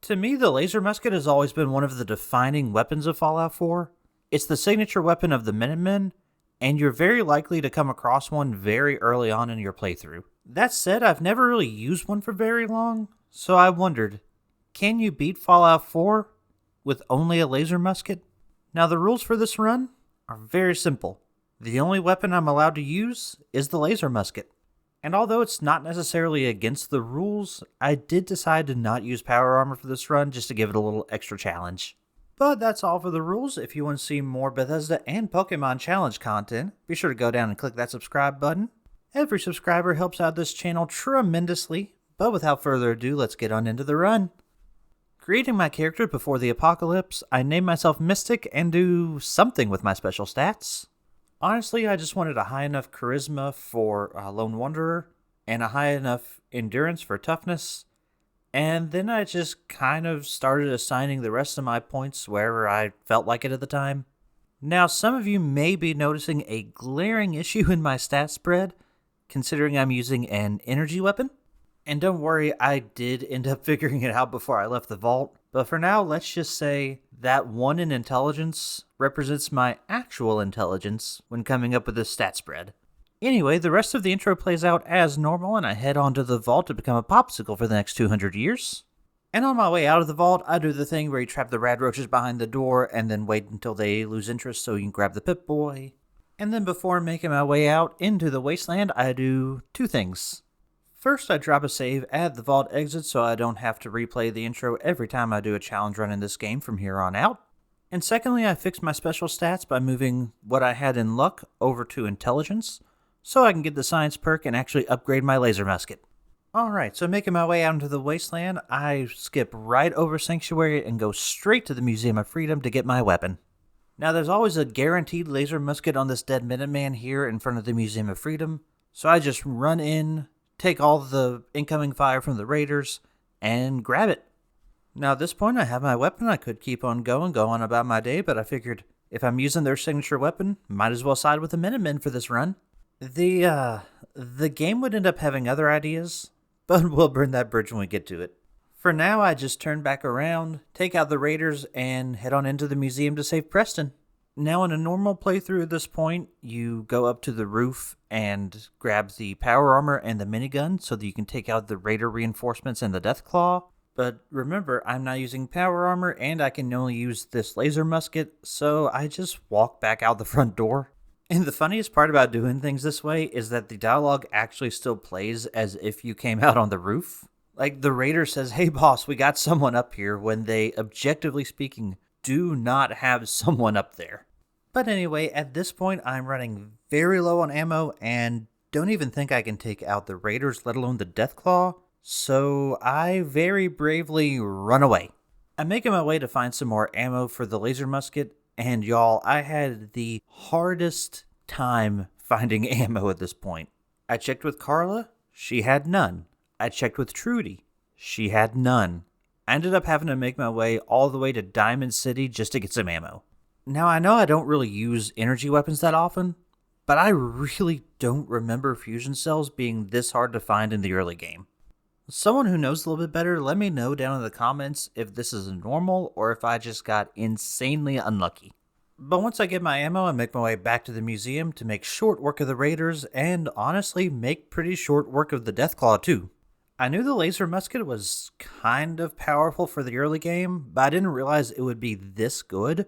To me, the laser musket has always been one of the defining weapons of Fallout 4. It's the signature weapon of the Minutemen, and you're very likely to come across one very early on in your playthrough. That said, I've never really used one for very long, so I wondered, can you beat Fallout 4 with only a laser musket? Now, the rules for this run are very simple. The only weapon I'm allowed to use is the laser musket. And although it's not necessarily against the rules, I did decide to not use power armor for this run just to give it a little extra challenge. But that's all for the rules. If you want to see more Bethesda and Pokemon challenge content, be sure to go down and click that subscribe button. Every subscriber helps out this channel tremendously, but without further ado, let's get on into the run. Creating my character before the apocalypse, I named myself Mystic and do something with my special stats. Honestly, I just wanted a high enough charisma for Lone Wanderer, and a high enough endurance for toughness, and then I just kind of started assigning the rest of my points wherever I felt like it at the time. Now, some of you may be noticing a glaring issue in my stat spread, considering I'm using an energy weapon. And don't worry, I did end up figuring it out before I left the vault. But for now, let's just say that 1 in intelligence represents my actual intelligence when coming up with this stat spread. Anyway, the rest of the intro plays out as normal, and I head on to the vault to become a popsicle for the next 200 years. And on my way out of the vault, I do the thing where you trap the rad roaches behind the door and then wait until they lose interest so you can grab the Pip-Boy. And then before making my way out into the wasteland, I do 2 things. First, I drop a save at the vault exit so I don't have to replay the intro every time I do a challenge run in this game from here on out. And secondly, I fix my special stats by moving what I had in luck over to intelligence, so I can get the science perk and actually upgrade my laser musket. Alright, so making my way out into the wasteland, I skip right over Sanctuary and go straight to the Museum of Freedom to get my weapon. Now, there's always a guaranteed laser musket on this dead Minuteman here in front of the Museum of Freedom, so I just run in, take all the incoming fire from the raiders, and grab it. Now at this point I have my weapon. I could keep on going, go on about my day, but I figured if I'm using their signature weapon, might as well side with the Minutemen for this run. The game would end up having other ideas, but we'll burn that bridge when we get to it. For now, I just turn back around, take out the raiders, and head on into the museum to save Preston. Now, in a normal playthrough at this point, you go up to the roof and grab the power armor and the minigun so that you can take out the raider reinforcements and the Deathclaw. But remember, I'm not using power armor and I can only use this laser musket, so I just walk back out the front door. And the funniest part about doing things this way is that the dialogue actually still plays as if you came out on the roof. Like, the raider says, "Hey boss, we got someone up here," when they, objectively speaking, do not have someone up there. But anyway, at this point, I'm running very low on ammo and don't even think I can take out the raiders, let alone the Deathclaw, so I very bravely run away. I'm making my way to find some more ammo for the laser musket, and y'all, I had the hardest time finding ammo at this point. I checked with Carla, she had none. I checked with Trudy, she had none. I ended up having to make my way all the way to Diamond City just to get some ammo. Now, I know I don't really use energy weapons that often, but I really don't remember fusion cells being this hard to find in the early game. Someone who knows a little bit better, let me know down in the comments if this is normal or if I just got insanely unlucky. But once I get my ammo, I make my way back to the museum to make short work of the raiders and honestly make pretty short work of the Deathclaw too. I knew the laser musket was kind of powerful for the early game, but I didn't realize it would be this good.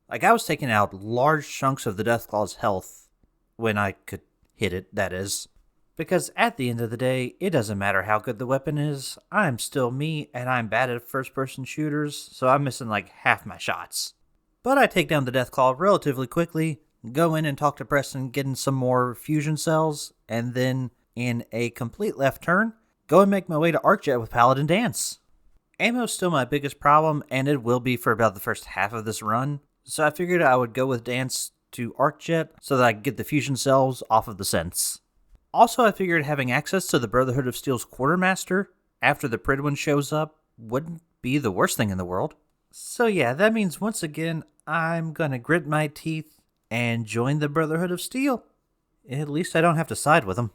Like, I was taking out large chunks of the Deathclaw's health when I could hit it, that is. Because at the end of the day, it doesn't matter how good the weapon is, I'm still me, and I'm bad at first-person shooters, so I'm missing like half my shots. But I take down the Deathclaw relatively quickly, go in and talk to Preston, getting some more fusion cells, and then, in a complete left turn, go and make my way to Arcjet with Paladin Dance. Ammo's still my biggest problem, and it will be for about the first half of this run. So I figured I would go with Dance to Arcjet so that I could get the fusion cells off of the synths. Also, I figured having access to the Brotherhood of Steel's Quartermaster after the Pridwin shows up wouldn't be the worst thing in the world. So yeah, that means once again, I'm gonna grit my teeth and join the Brotherhood of Steel. At least I don't have to side with them.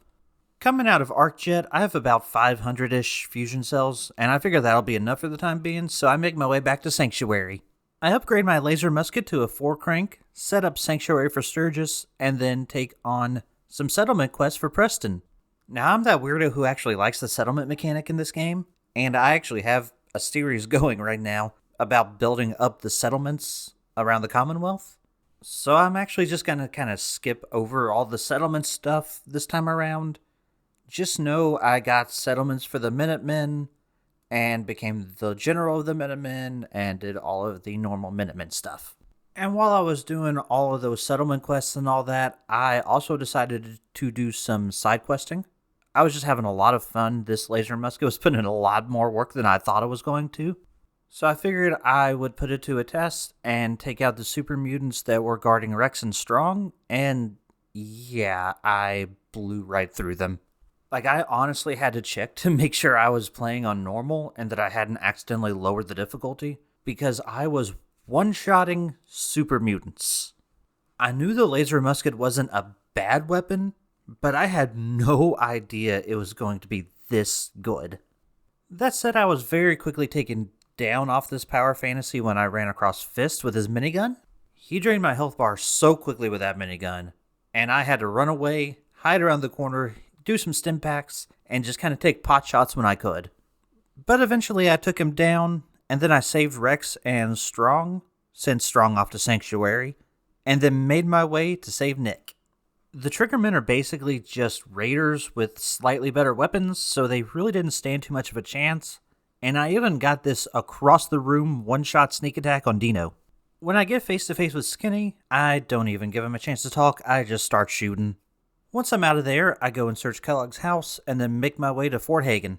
Coming out of ArcJet, I have about 500-ish fusion cells, and I figure that'll be enough for the time being, so I make my way back to Sanctuary. I upgrade my laser musket to a 4-crank, set up Sanctuary for Sturgis, and then take on some settlement quests for Preston. Now, I'm that weirdo who actually likes the settlement mechanic in this game, and I actually have a series going right now about building up the settlements around the Commonwealth. So I'm actually just going to kind of skip over all the settlement stuff this time around. Just know I got settlements for the Minutemen, and became the general of the Minutemen, and did all of the normal Minutemen stuff. And while I was doing all of those settlement quests and all that, I also decided to do some side questing. I was just having a lot of fun. This laser musket was putting in a lot more work than I thought it was going to. So I figured I would put it to a test and take out the super mutants that were guarding Rex and Strong, and yeah, I blew right through them. Like, I honestly had to check to make sure I was playing on normal and that I hadn't accidentally lowered the difficulty, because I was one-shotting super mutants. I knew the laser musket wasn't a bad weapon, but I had no idea it was going to be this good. That said, I was very quickly taken down off this power fantasy when I ran across Fist with his minigun. He drained my health bar so quickly with that minigun, and I had to run away, hide around the corner, do some stim packs, and just kind of take pot shots when I could. But eventually I took him down, and then I saved Rex and Strong, sent Strong off to Sanctuary, and then made my way to save Nick. The Triggermen are basically just raiders with slightly better weapons, so they really didn't stand too much of a chance, and I even got this across the room one-shot sneak attack on Dino. When I get face to face with Skinny, I don't even give him a chance to talk, I just start shooting. Once I'm out of there, I go and search Kellogg's house, and then make my way to Fort Hagen.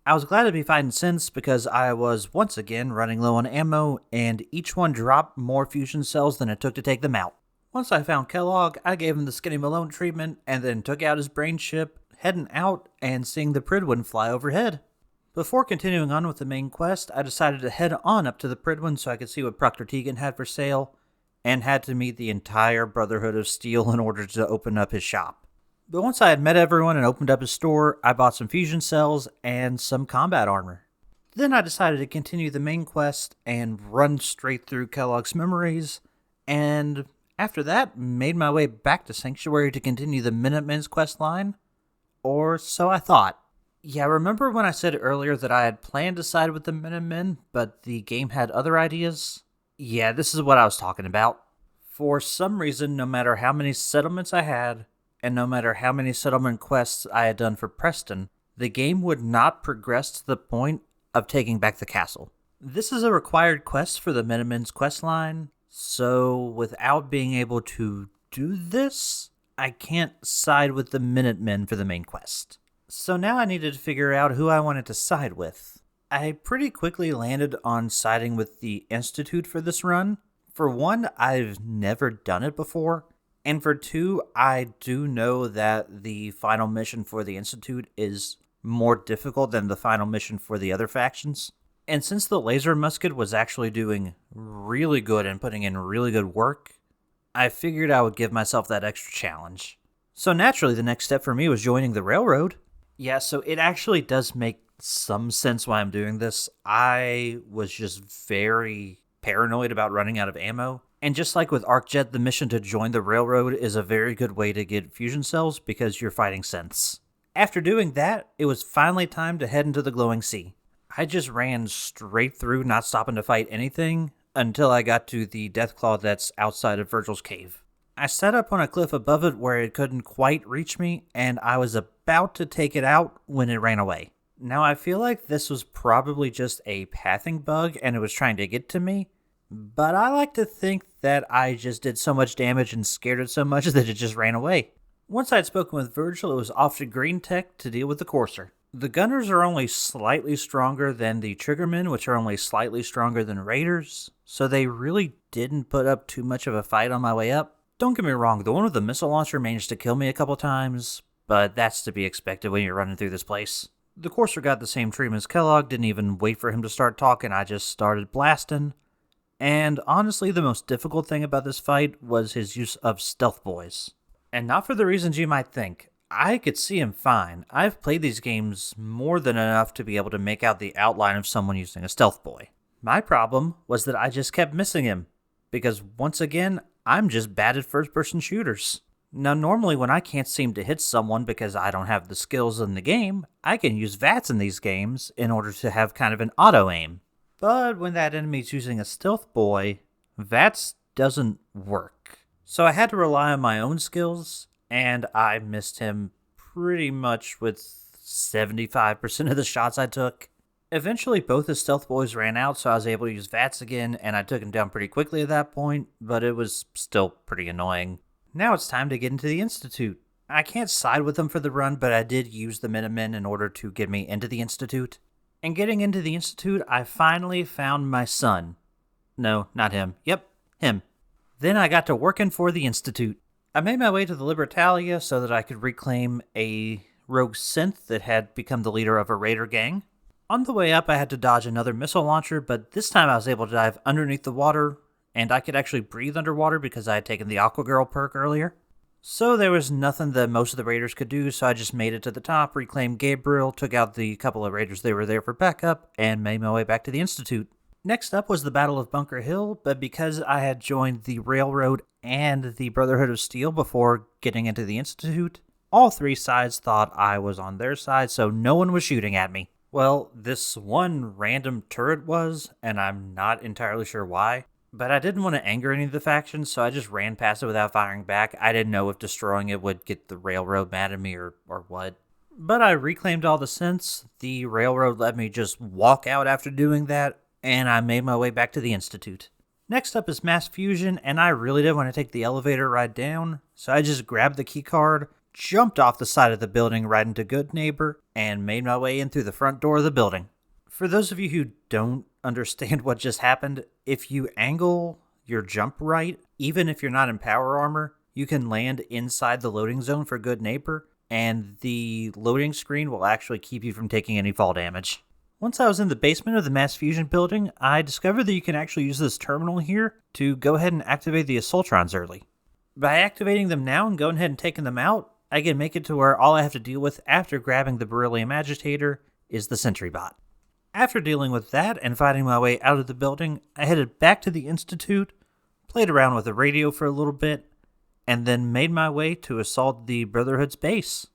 I was glad to be fighting Synths because I was once again running low on ammo, and each one dropped more fusion cells than it took to take them out. Once I found Kellogg, I gave him the Skinny Malone treatment, and then took out his brain chip, heading out and seeing the Pridwin fly overhead. Before continuing on with the main quest, I decided to head on up to the Pridwin so I could see what Proctor Tegan had for sale, and had to meet the entire Brotherhood of Steel in order to open up his shop. But once I had met everyone and opened up his store, I bought some fusion cells and some combat armor. Then I decided to continue the main quest and run straight through Kellogg's memories, and after that, made my way back to Sanctuary to continue the Minutemen's quest line. Or so I thought. Yeah, remember when I said earlier that I had planned to side with the Minutemen, but the game had other ideas? Yeah, this is what I was talking about. For some reason, no matter how many settlements I had, and no matter how many settlement quests I had done for Preston, the game would not progress to the point of taking back the castle. This is a required quest for the Minutemen's quest line, so without being able to do this, I can't side with the Minutemen for the main quest. So now I needed to figure out who I wanted to side with. I pretty quickly landed on siding with the Institute for this run. For one, I've never done it before. And for two, I do know that the final mission for the Institute is more difficult than the final mission for the other factions. And since the laser musket was actually doing really good and putting in really good work, I figured I would give myself that extra challenge. So naturally, the next step for me was joining the railroad. Yeah, so it actually does make some sense why I'm doing this. I was just very paranoid about running out of ammo. And just like with ArcJet, the mission to join the railroad is a very good way to get fusion cells because you're fighting synths. After doing that, it was finally time to head into the glowing sea. I just ran straight through, not stopping to fight anything, until I got to the Deathclaw that's outside of Virgil's cave. I sat up on a cliff above it where it couldn't quite reach me, and I was about to take it out when it ran away. Now I feel like this was probably just a pathing bug and it was trying to get to me, but I like to think that I just did so much damage and scared it so much that it just ran away. Once I had spoken with Virgil, it was off to Green Tech to deal with the Courser. The Gunners are only slightly stronger than the Triggermen, which are only slightly stronger than Raiders, so they really didn't put up too much of a fight on my way up. Don't get me wrong, the one with the missile launcher managed to kill me a couple times, but that's to be expected when you're running through this place. The Courser got the same treatment as Kellogg, didn't even wait for him to start talking, I just started blasting. And honestly, the most difficult thing about this fight was his use of Stealth Boys. And not for the reasons you might think. I could see him fine. I've played these games more than enough to be able to make out the outline of someone using a stealth boy. My problem was that I just kept missing him, because once again, I'm just bad at first-person shooters. Now, normally when I can't seem to hit someone because I don't have the skills in the game, I can use VATS in these games in order to have kind of an auto-aim. But when that enemy's using a stealth boy, VATS doesn't work. So I had to rely on my own skills, and I missed him pretty much with 75% of the shots I took. Eventually, both his stealth boys ran out, so I was able to use VATS again, and I took him down pretty quickly at that point, but it was still pretty annoying. Now it's time to get into the Institute. I can't side with them for the run, but I did use the Minutemen in order to get me into the Institute. And getting into the Institute, I finally found my son. No, not him. Yep, him. Then I got to working for the Institute. I made my way to the Libertalia so that I could reclaim a rogue synth that had become the leader of a raider gang. On the way up, I had to dodge another missile launcher, but this time I was able to dive underneath the water, and I could actually breathe underwater because I had taken the Aqua Girl perk earlier. So there was nothing that most of the raiders could do, so I just made it to the top, reclaimed Gabriel, took out the couple of raiders that were there for backup, and made my way back to the Institute. Next up was the Battle of Bunker Hill, but because I had joined the Railroad and the Brotherhood of Steel before getting into the Institute, all three sides thought I was on their side, so no one was shooting at me. Well, this one random turret was, and I'm not entirely sure why. But I didn't want to anger any of the factions, so I just ran past it without firing back. I didn't know if destroying it would get the Railroad mad at me or what. But I reclaimed all the synths. The Railroad let me just walk out after doing that, and I made my way back to the Institute. Next up is Mass Fusion, and I really didn't want to take the elevator ride down, so I just grabbed the keycard, jumped off the side of the building right into Good Neighbor, and made my way in through the front door of the building. For those of you who don't understand what just happened, if you angle your jump right, even if you're not in power armor, you can land inside the loading zone for Good Neighbor, and the loading screen will actually keep you from taking any fall damage. Once I was in the basement of the Mass Fusion building, I discovered that you can actually use this terminal here to go ahead and activate the Assaultrons early. By activating them now and going ahead and taking them out, I can make it to where all I have to deal with after grabbing the Beryllium Agitator is the Sentry Bot. After dealing with that and fighting my way out of the building, I headed back to the Institute, played around with the radio for a little bit, and then made my way to assault the Brotherhood's base.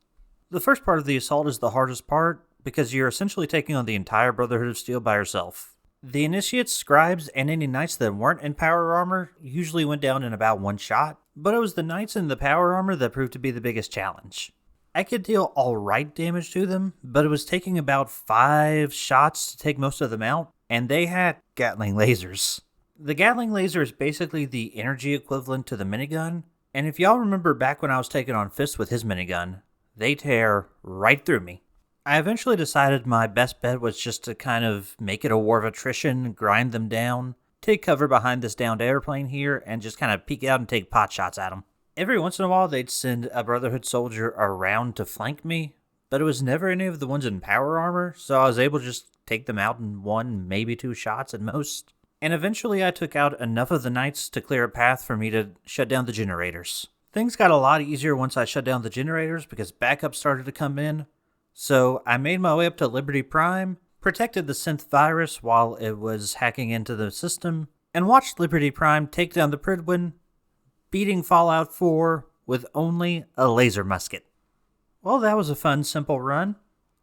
The first part of the assault is the hardest part, because you're essentially taking on the entire Brotherhood of Steel by yourself. The Initiates, Scribes, and any Knights that weren't in power armor usually went down in about one shot, but it was the Knights in the power armor that proved to be the biggest challenge. I could deal alright damage to them, but it was taking about 5 shots to take most of them out, and they had Gatling lasers. The Gatling laser is basically the energy equivalent to the minigun, and if y'all remember back when I was taking on Fist with his minigun, they tear right through me. I eventually decided my best bet was just to kind of make it a war of attrition, grind them down, take cover behind this downed airplane here, and just kind of peek out and take pot shots at them. Every once in a while, they'd send a Brotherhood soldier around to flank me, but it was never any of the ones in power armor, so I was able to just take them out in 1, maybe 2 shots at most. And eventually I took out enough of the Knights to clear a path for me to shut down the generators. Things got a lot easier once I shut down the generators because backup started to come in, so I made my way up to Liberty Prime, protected the synth virus while it was hacking into the system, and watched Liberty Prime take down the Pridwin, beating Fallout 4 with only a laser musket. Well, that was a fun, simple run.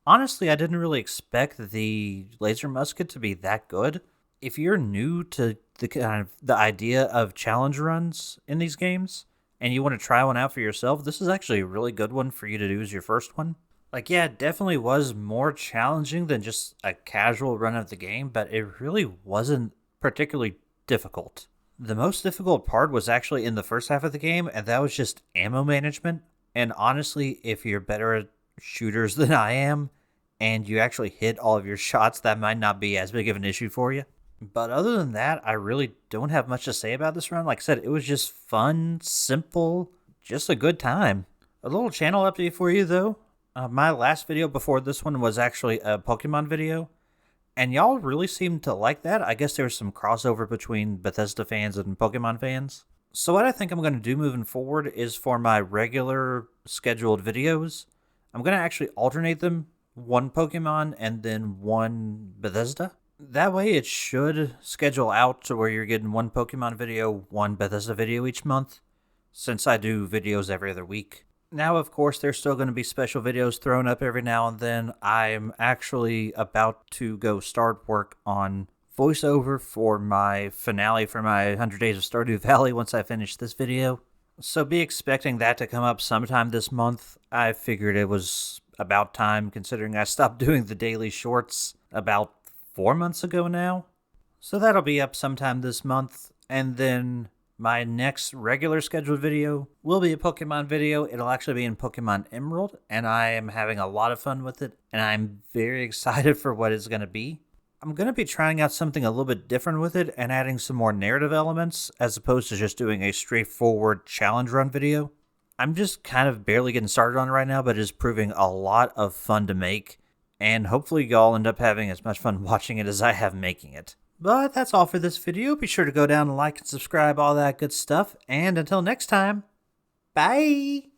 Honestly, I didn't really expect the laser musket to be that good. If you're new to the idea of challenge runs in these games, and you want to try one out for yourself, this is actually a really good one for you to do as your first one. Like, yeah, it definitely was more challenging than just a casual run of the game, but it really wasn't particularly difficult. The most difficult part was actually in the first half of the game, and that was just ammo management. And honestly, if you're better at shooters than I am, and you actually hit all of your shots, that might not be as big of an issue for you. But other than that, I really don't have much to say about this run. Like I said, it was just fun, simple, just a good time. A little channel update for you, though. My last video before this one was actually a Pokemon video. And y'all really seemed to like that. I guess there was some crossover between Bethesda fans and Pokemon fans. So what I think I'm going to do moving forward is for my regular scheduled videos, I'm going to actually alternate them, one Pokemon and then one Bethesda. That way it should schedule out to where you're getting one Pokemon video, one Bethesda video each month, since I do videos every other week. Now, of course, there's still going to be special videos thrown up every now and then. I'm actually about to go start work on voiceover for my finale for my 100 Days of Stardew Valley once I finish this video. So be expecting that to come up sometime this month. I figured it was about time, considering I stopped doing the daily shorts about 4 months ago now. So that'll be up sometime this month, and then my next regular scheduled video will be a Pokemon video. It'll actually be in Pokemon Emerald, and I am having a lot of fun with it, and I'm very excited for what it's going to be. I'm going to be trying out something a little bit different with it and adding some more narrative elements as opposed to just doing a straightforward challenge run video. I'm just kind of barely getting started on it right now, but it is proving a lot of fun to make, and hopefully y'all end up having as much fun watching it as I have making it. But that's all for this video. Be sure to go down and like and subscribe, all that good stuff. And until next time, bye!